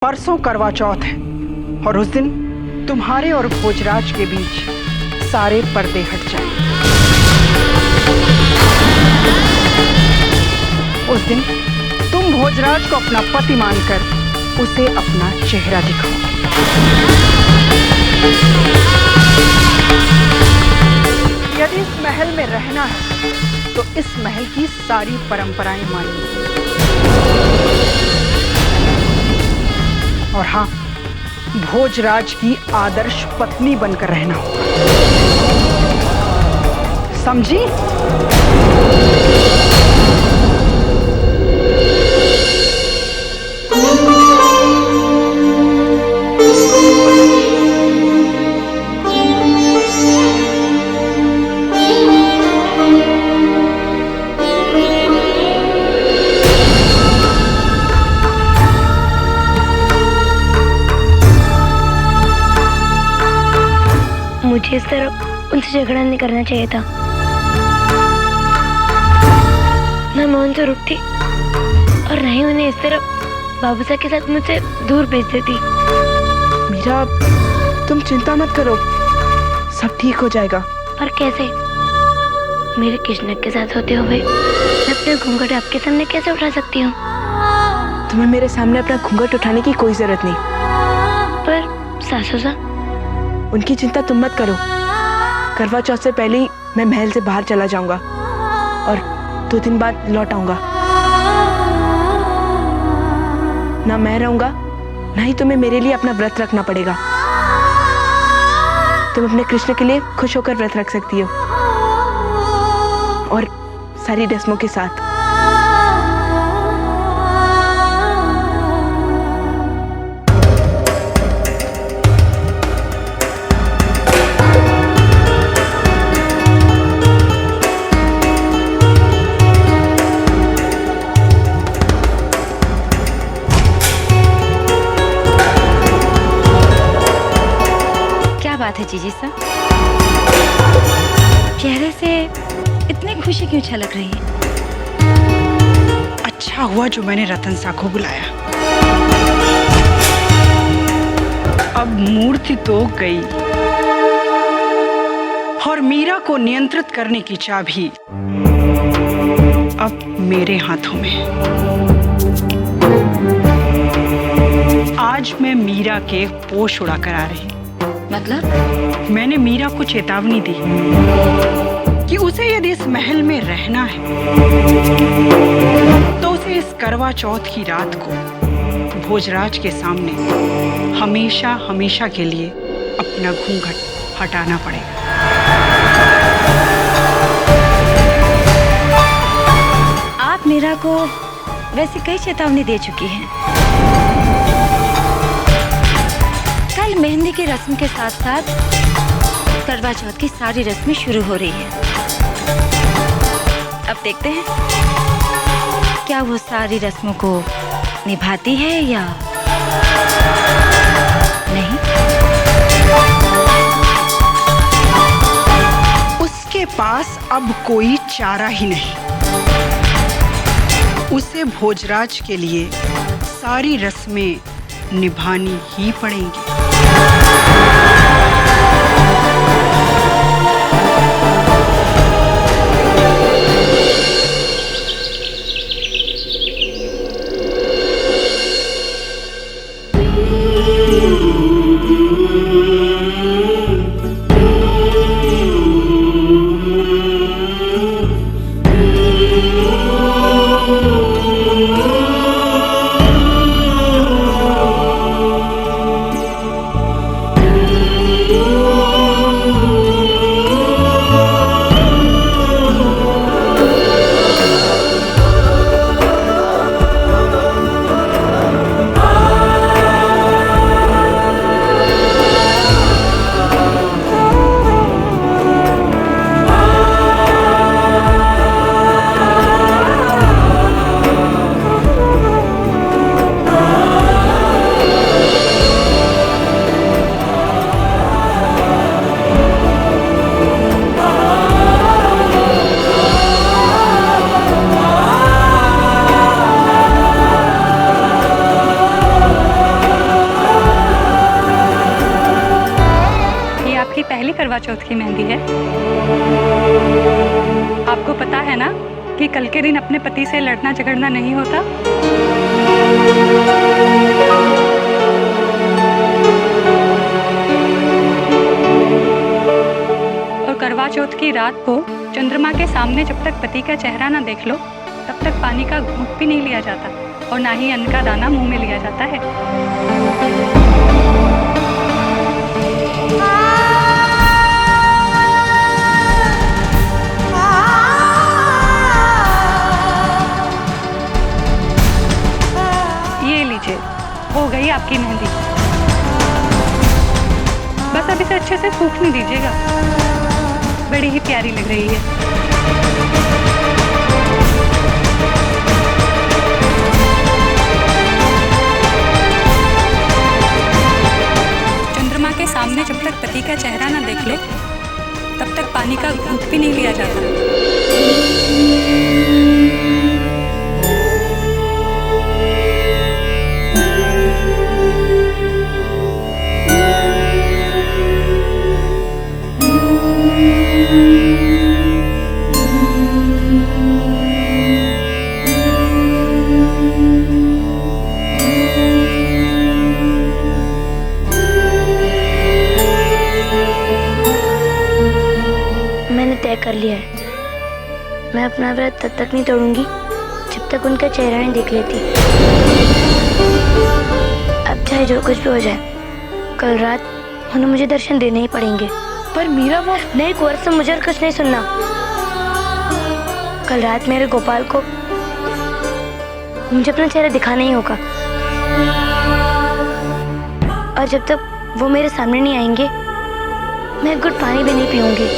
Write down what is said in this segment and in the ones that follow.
परसों करवा चौथ है और उस दिन तुम्हारे और भोजराज के बीच सारे पर्दे हट जाएंगे। उस दिन तुम भोजराज को अपना पति मानकर उसे अपना चेहरा दिखाओगे। यदि इस महल में रहना है तो इस महल की सारी परंपराएं मानिए। और हाँ, भोजराज की आदर्श पत्नी बनकर रहना होगा, समझी? मुझे इस तरह उनसे झगड़ा नहीं करना चाहिए था। न मैं उनसे रुकती और न ही उन्हें इस तरह बाबू साहब के साथ मुझसे दूर भेज देती। मीरा, तुम चिंता मत करो, सब ठीक हो जाएगा। पर कैसे? मेरे कृष्ण के साथ होते हुए मैं अपने घूंघट आपके सामने कैसे उठा सकती हूँ? तुम्हें मेरे सामने अपना घूंघट उठाने की कोई जरूरत नहीं। पर सासू सा, उनकी चिंता तुम मत करो। करवा चौथ से पहले ही मैं महल से बाहर चला जाऊंगा और 2 दिन बाद लौट आऊंगा। ना मैं रहूंगा, ना ही तुम्हें मेरे लिए अपना व्रत रखना पड़ेगा। तुम अपने कृष्ण के लिए खुश होकर व्रत रख सकती हो और सारी रस्मों के साथ। बात है जीजी साहब, चेहरे से इतनी खुशी क्यों छलक रही है? अच्छा हुआ जो मैंने रतन सा को बुलाया। अब मूर्ति तो गई और मीरा को नियंत्रित करने की चाबी अब मेरे हाथों में है। आज मैं मीरा के पोष उड़ाकर आ रही। मतलब? मैंने मीरा को चेतावनी दी कि उसे यदि इस महल में रहना है तो उसे इस करवा चौथ की रात को भोजराज के सामने हमेशा हमेशा के लिए अपना घूंघट हटाना पड़ेगा। आप मीरा को वैसे कई चेतावनी दे चुकी हैं। कल मेहंदी की रस्म के साथ साथ करवा चौथ की सारी रस्में शुरू हो रही हैं। अब देखते हैं क्या वो सारी रस्मों को निभाती है या नहीं। उसके पास अब कोई चारा ही नहीं। उसे भोजराज के लिए सारी रस्में निभानी ही पड़ेंगी। करवा चौथ की मेहंदी है। आपको पता है ना कि कल के दिन अपने पति से लड़ना झगड़ना नहीं होता। और करवा चौथ की रात को चंद्रमा के सामने जब तक पति का चेहरा ना देख लो तब तक पानी का घूंट भी नहीं लिया जाता और ना ही अन्न का दाना मुंह में लिया जाता है। ये लीजिए, हो गई आपकी मेहंदी। बस अब इसे अच्छे से सूखने दीजिएगा। बड़ी ही प्यारी लग रही है। चंद्रमा के सामने जब तक पति का चेहरा ना देख लो तब तक पानी का घूंट भी नहीं लिया जाता। कर लिया है, मैं अपना व्रत तब तक नहीं तोड़ूंगी जब तक उनका चेहरा नहीं देख लेती। अब चाहे जो कुछ भी हो जाए, कल रात उन्हें मुझे दर्शन देने ही पड़ेंगे। पर मीरा वो नहीं कुंवर से मुझे और कुछ नहीं सुनना। कल रात मेरे गोपाल को मुझे अपना चेहरा दिखाना ही होगा और जब तक वो मेरे सामने नहीं आएंगे मैं एक घुट पानी भी नहीं पीऊंगी।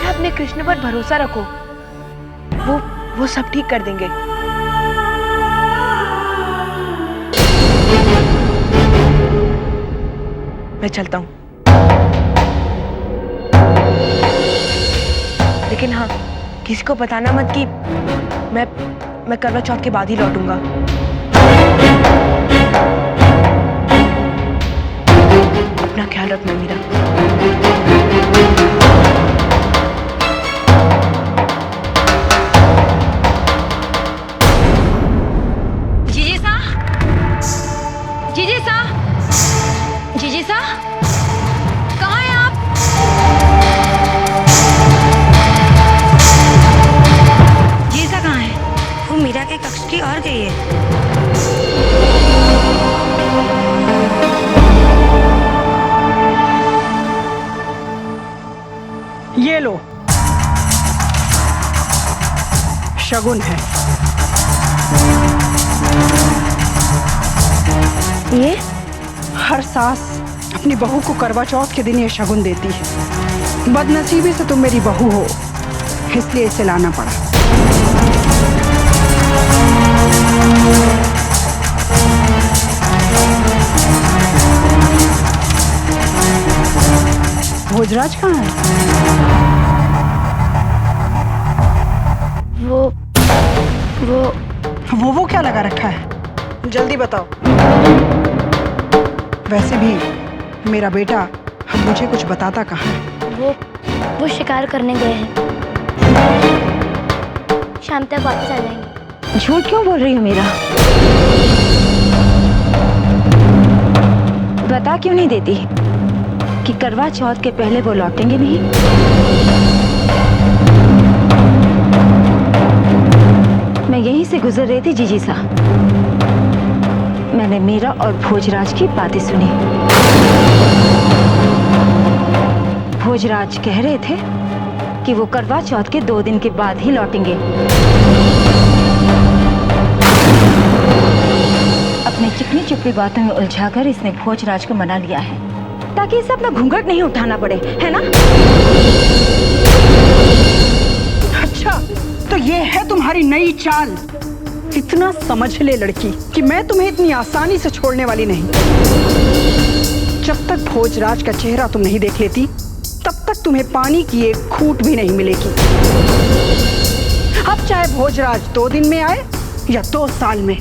अपने कृष्ण पर भरोसा रखो, वो सब ठीक कर देंगे। मैं चलता हूँ, लेकिन हाँ किसी को बताना मत कि मैं करवा चौथ के बाद ही लौटूंगा। अपना ख्याल रखना मीरा। और गई है। ये लो, शगुन है। ये हर सास अपनी बहू को करवा चौथ के दिन ये शगुन देती है। बदनसीबी से तुम मेरी बहू हो, इसलिए इसे लाना पड़ा। भोजराज कहाँ है? वो क्या लगा रखा है? जल्दी बताओ। वैसे भी मेरा बेटा मुझे कुछ बताता कहाँ है? वो शिकार करने गए हैं, शाम तक वापस आ जाएंगे। झूठ क्यों बोल रही हो मीरा? बता क्यों नहीं देती कि करवा चौथ के पहले वो लौटेंगे नहीं? मैं यहीं से गुजर रही थी जीजी सा, मैंने मीरा और भोजराज की बातें सुनी। भोजराज कह रहे थे कि वो करवा चौथ के 2 दिन के बाद ही लौटेंगे। अपने चिकनी चुपड़ी बातों में उलझाकर इसने भोजराज को मना लिया है ताकि इसे अपना घूंघट नहीं उठाना पड़े, है ना? अच्छा, तो ये है तुम्हारी नई चाल। इतना समझ ले लड़की कि मैं तुम्हें इतनी आसानी से छोड़ने वाली नहीं। जब तक भोजराज का चेहरा तुम नहीं देख लेती तब तक तुम्हें पानी की एक घूंट भी नहीं मिलेगी। अब चाहे भोजराज 2 दिन में आए या 2 साल में।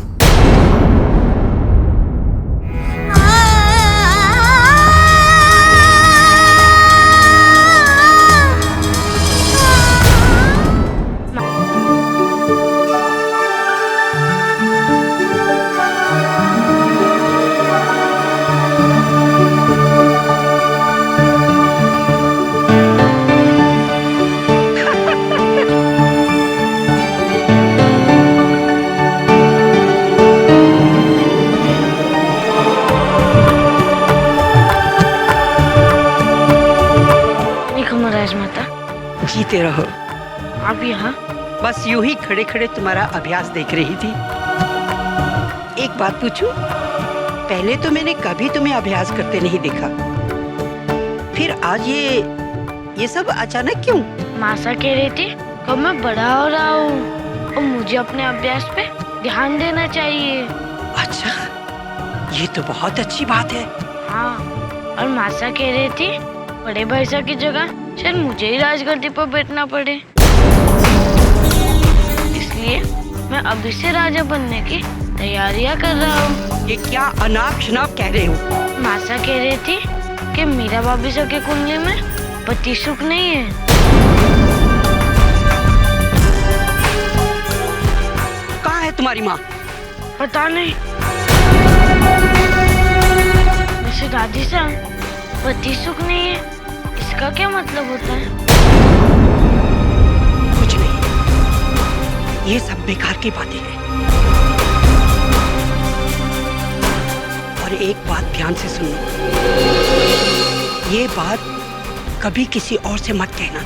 देखते रहो। आप यहाँ? बस यूं ही खड़े खड़े तुम्हारा अभ्यास देख रही थी। एक बात पूछूं? पहले तो मैंने कभी तुम्हें अभ्यास करते नहीं देखा, फिर आज ये सब अचानक क्यों? मासा कह रही थी कि मैं बड़ा हो रहा हूँ और मुझे अपने अभ्यास पे ध्यान देना चाहिए। अच्छा, ये तो बहुत अच्छी बात है। हाँ, और मासा कह रही थी बड़े भाई साहब की जगह शायद मुझे ही राजगद्दी पर बैठना पड़े, इसलिए मैं अभी से राजा बनने की तैयारियां कर रहा हूँ। ये क्या अनाप शनाप कह रहे हो? मासा कह रही थी कि मीरा भाभी साहब की कुंडली में पति सुख नहीं है। कहाँ है तुम्हारी माँ? पता नहीं। वैसे दादी साहब, पति सुख नहीं है इसका क्या मतलब होता है? कुछ नहीं, ये सब बेकार की बातें हैं। और एक बात ध्यान से सुनो, ये बात कभी किसी और से मत कहना।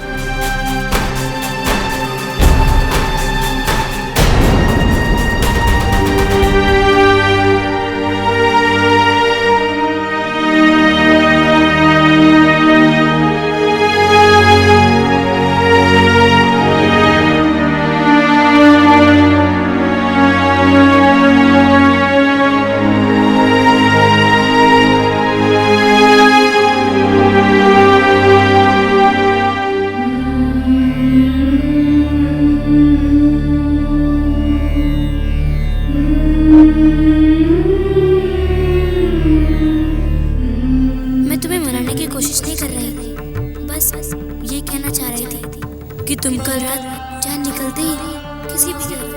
कि तुम कल रात जान निकलते ही किसी भी तरह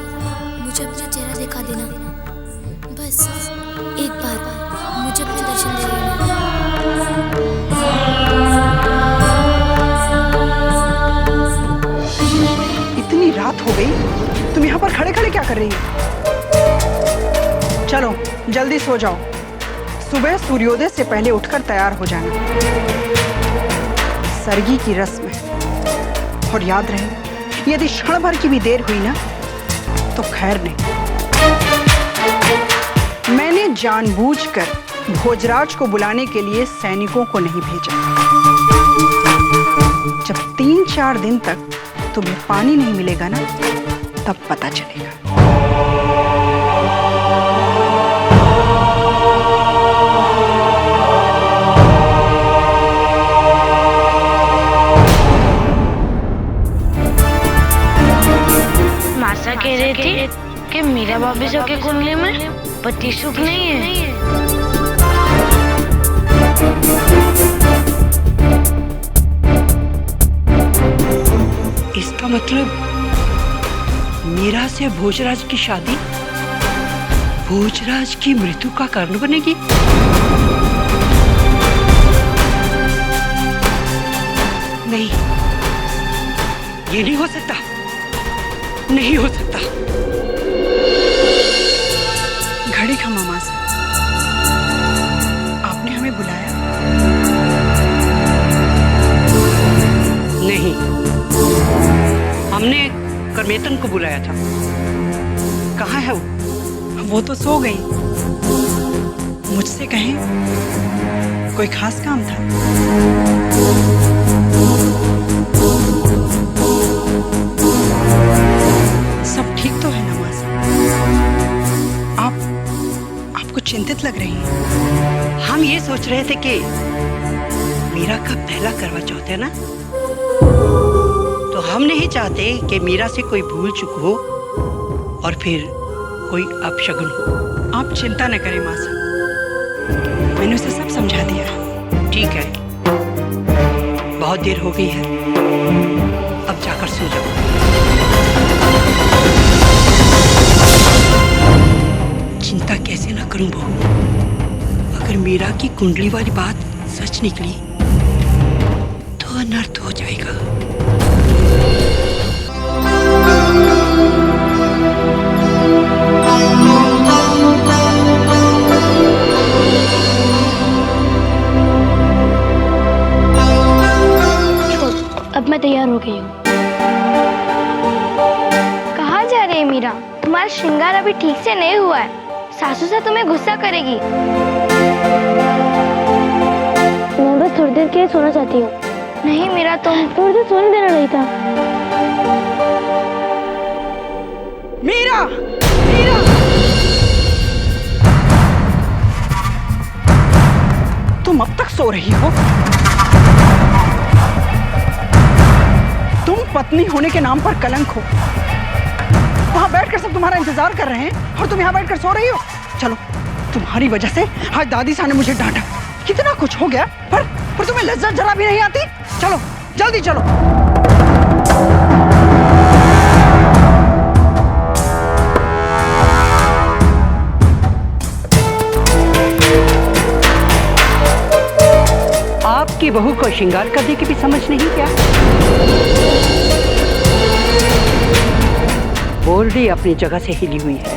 मुझे अपना चेहरा दिखा देना। बस एक बार मुझे अपने दर्शन दे देना। इतनी रात हो गई, तुम यहाँ पर खड़े खड़े क्या कर रही हो? चलो जल्दी सो जाओ, सुबह सूर्योदय से पहले उठकर तैयार हो जाना। सरगी की रस्म है, और याद रहे यदि क्षण भर की भी देर हुई ना तो खैर नहीं। मैंने जानबूझकर भोजराज को बुलाने के लिए सैनिकों को नहीं भेजा। जब 3-4 दिन तक तुम्हें पानी नहीं मिलेगा ना, तब पता चलेगा। मासा कह रही थी कि मीरा भाभी साहब की कुंडली में पति सुख नहीं है। इसका मतलब मीरा से भोजराज की शादी भोजराज की मृत्यु का कारण बनेगी। नहीं, ये नहीं हो सकता, नहीं हो सकता। घड़ी का मामा से आपने हमें बुलाया? नहीं, हमने करमेतन को बुलाया था। कहाँ है वो? वो तो सो गई। मुझसे कहें, कोई खास काम था? सब ठीक तो है ना माँ? आपको चिंतित लग रही हैं। हम ये सोच रहे थे कि मीरा का पहला करवा चौथ है ना, तो हम नहीं चाहते कि मीरा से कोई भूल चूक हो और फिर कोई अपशगुन हो। आप चिंता न करें माँ साहब, मैंने उसे सब समझा दिया। ठीक है, बहुत देर हो गई है, अब जाकर सो जाओ। चिंता कैसे ना करूं बहू, अगर मीरा की कुंडली वाली बात सच निकली तो अनर्थ हो जाएगा। अब मैं तैयार हो गई हूँ। तुम्हारा श्रृंगार अभी ठीक से नहीं हुआ है, सासू से तुम्हें गुस्सा करेगी। मैं बस थोड़ी देर के लिए सोना चाहती हूँ। नहीं मीरा, तुम थोड़ी देर सोने देना नहीं था। मीरा, मीरा, तुम अब तक सो रही हो? तुम पत्नी होने के नाम पर कलंक हो। वहां बैठकर सब तुम्हारा इंतजार कर रहे हैं और तुम यहाँ बैठकर सो रही हो। चलो, तुम्हारी वजह से आज दादी सा ने मुझे डांटा। कितना कुछ हो गया, पर तुम्हें लज्जत जरा भी नहीं आती। चलो, जल्दी चलो। आपकी बहू को श्रृंगार करने की भी समझ नहीं क्या? बोल्डी अपनी जगह से हिली हुई है,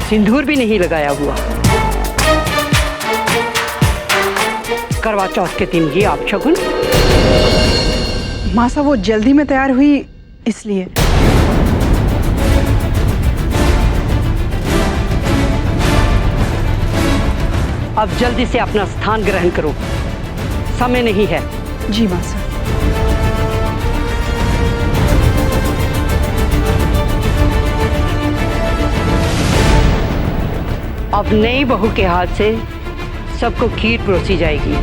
सिंदूर भी नहीं लगाया हुआ। करवा चौथ के दिन ये आप शगुन। मासा वो जल्दी में तैयार हुई इसलिए। अब जल्दी से अपना स्थान ग्रहण करो, समय नहीं है। जी मासा। अब नई बहू के हाथ से सबको खीर परोसी जाएगी।